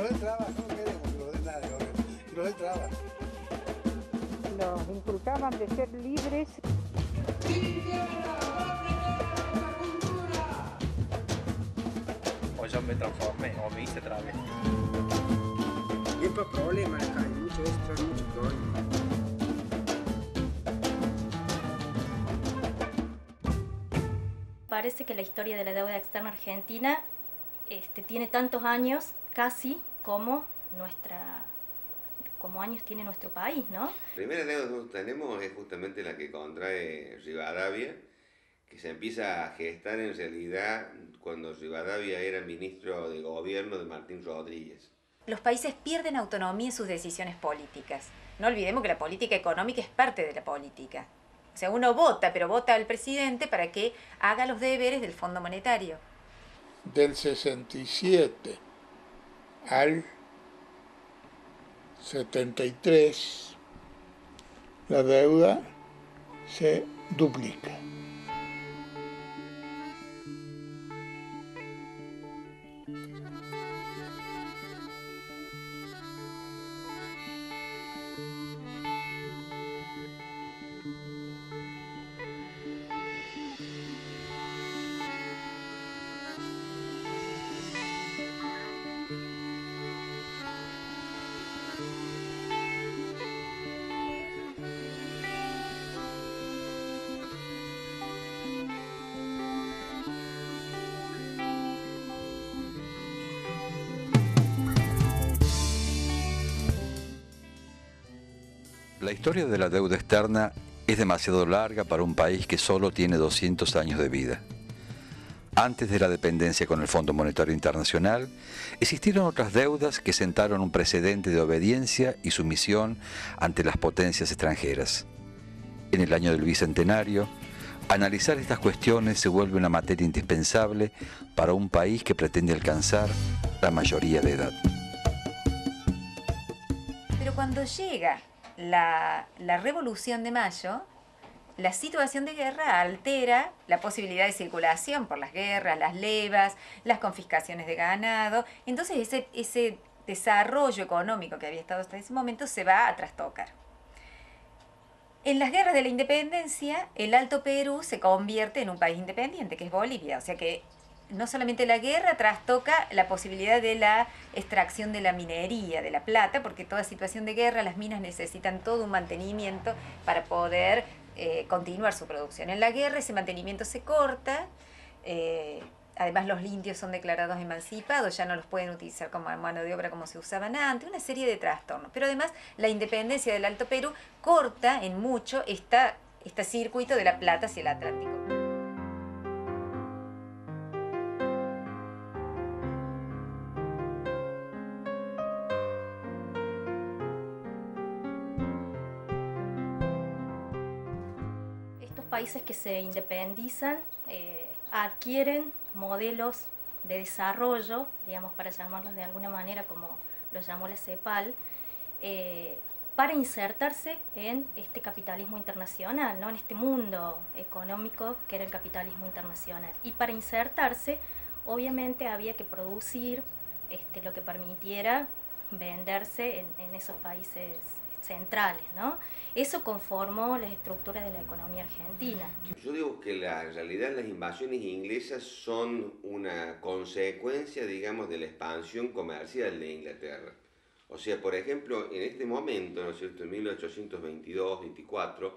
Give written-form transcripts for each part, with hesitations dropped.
nos den trabas, no queremos que nos den nada, que nos den trabas. Nos inculcaban de ser libres. O yo me transformé, o me hice travesti. Siempre problemas acá, hay mucho estrés, muchos problemas. Parece que la historia de la deuda externa argentina tiene tantos años, casi, como años tiene nuestro país, ¿no? La primera deuda que tenemos es justamente la que contrae Rivadavia, que se empieza a gestar en realidad cuando Rivadavia era ministro de gobierno de Martín Rodríguez. Los países pierden autonomía en sus decisiones políticas. No olvidemos que la política económica es parte de la política. O sea, uno vota, pero vota al presidente para que haga los deberes del Fondo Monetario. Del 67 al 73, la deuda se duplica. La historia de la deuda externa es demasiado larga para un país que solo tiene 200 años de vida. Antes de la dependencia con el Fondo Monetario Internacional, existieron otras deudas que sentaron un precedente de obediencia y sumisión ante las potencias extranjeras. En el año del Bicentenario, analizar estas cuestiones se vuelve una materia indispensable para un país que pretende alcanzar la mayoría de edad. Pero cuando llega la Revolución de Mayo, la situación de guerra altera la posibilidad de circulación por las guerras, las levas, las confiscaciones de ganado. Entonces ese desarrollo económico que había estado hasta ese momento se va a trastocar. En las guerras de la independencia, el Alto Perú se convierte en un país independiente, que es Bolivia. O sea que no solamente la guerra trastoca la posibilidad de la extracción de la minería, de la plata, porque toda situación de guerra, las minas necesitan todo un mantenimiento para poder continuar su producción. En la guerra ese mantenimiento se corta, además los indios son declarados emancipados, ya no los pueden utilizar como mano de obra como se usaban antes, una serie de trastornos. Pero además la independencia del Alto Perú corta en mucho este circuito de la plata hacia el Atlántico. Países que se independizan adquieren modelos de desarrollo, digamos, para llamarlos de alguna manera como lo llamó la CEPAL, para insertarse en este capitalismo internacional, ¿no? En este mundo económico que era el capitalismo internacional. Y para insertarse, obviamente había que producir lo que permitiera venderse en esos países centrales, ¿no? Eso conformó las estructuras de la economía argentina. Yo digo que en realidad las invasiones inglesas son una consecuencia, digamos, de la expansión comercial de Inglaterra. O sea, por ejemplo, en este momento, ¿no es cierto?, en 1822-24,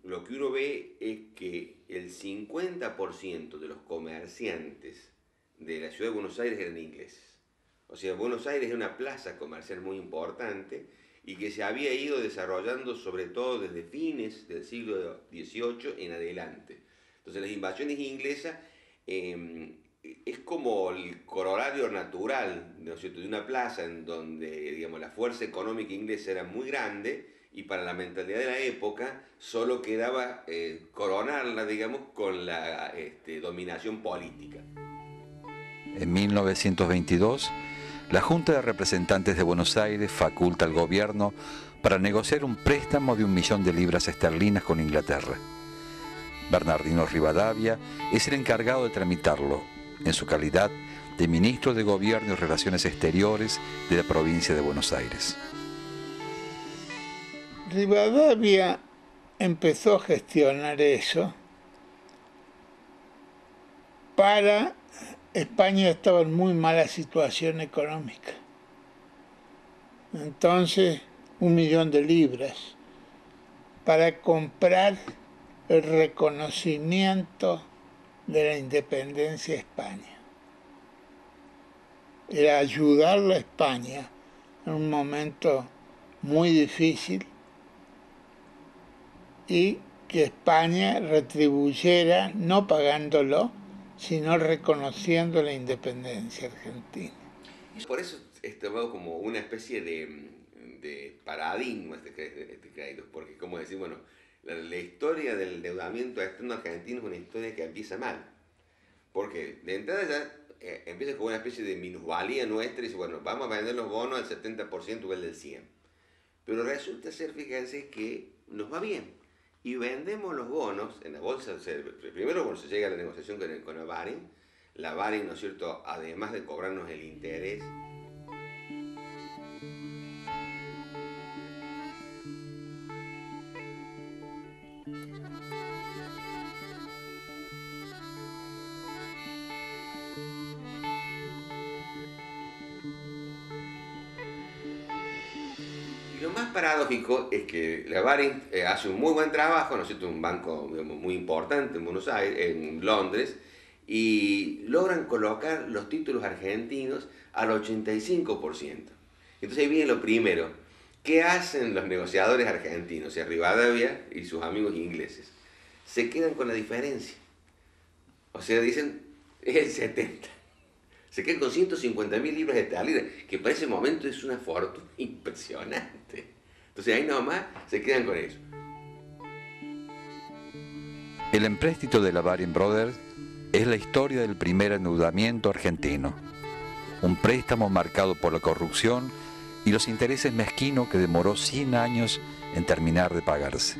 lo que uno ve es que el 50% de los comerciantes de la ciudad de Buenos Aires eran ingleses. O sea, Buenos Aires es una plaza comercial muy importante y que se había ido desarrollando sobre todo desde fines del siglo XVIII en adelante. Entonces las invasiones inglesas es como el corolario natural, ¿no es cierto?, de una plaza en donde, digamos, la fuerza económica inglesa era muy grande y para la mentalidad de la época solo quedaba coronarla, digamos, con la dominación política. En 1922, la Junta de Representantes de Buenos Aires faculta al gobierno para negociar un préstamo de 1 millón de libras esterlinas con Inglaterra. Bernardino Rivadavia es el encargado de tramitarlo, en su calidad de ministro de Gobierno y Relaciones Exteriores de la provincia de Buenos Aires. Rivadavia empezó a gestionar eso para... España estaba en muy mala situación económica. Entonces, 1 millón de libras para comprar el reconocimiento de la independencia de España. Era ayudarle a España en un momento muy difícil y que España retribuyera, no pagándolo, sino reconociendo la independencia argentina. Por eso es tomado como una especie de paradigma este crédito, porque como decir, bueno, la historia del endeudamiento externo argentino es una historia que empieza mal, porque de entrada ya empieza como una especie de minusvalía nuestra y dice, bueno, vamos a vender los bonos al 70% o el del 100%, pero resulta ser, fíjense, que nos va bien. Y vendemos los bonos en la bolsa. Primero, cuando se llega a la negociación con la Baring, ¿no es cierto?, además de cobrarnos el interés, y lo más paradójico es que la Baring hace un muy buen trabajo, ¿no es cierto?, un banco, digamos, muy importante en Buenos Aires, en Londres, y logran colocar los títulos argentinos al 85%. Entonces ahí viene lo primero. ¿Qué hacen los negociadores argentinos, o sea, Rivadavia y sus amigos ingleses? Se quedan con la diferencia. O sea, dicen, es el 70%. Se quedan con 150.000 libras esterlinas, que para ese momento es una fortuna impresionante. Entonces ahí nomás se quedan con eso. El empréstito de la Baring Brothers es la historia del primer endeudamiento argentino. Un préstamo marcado por la corrupción y los intereses mezquinos que demoró 100 años en terminar de pagarse.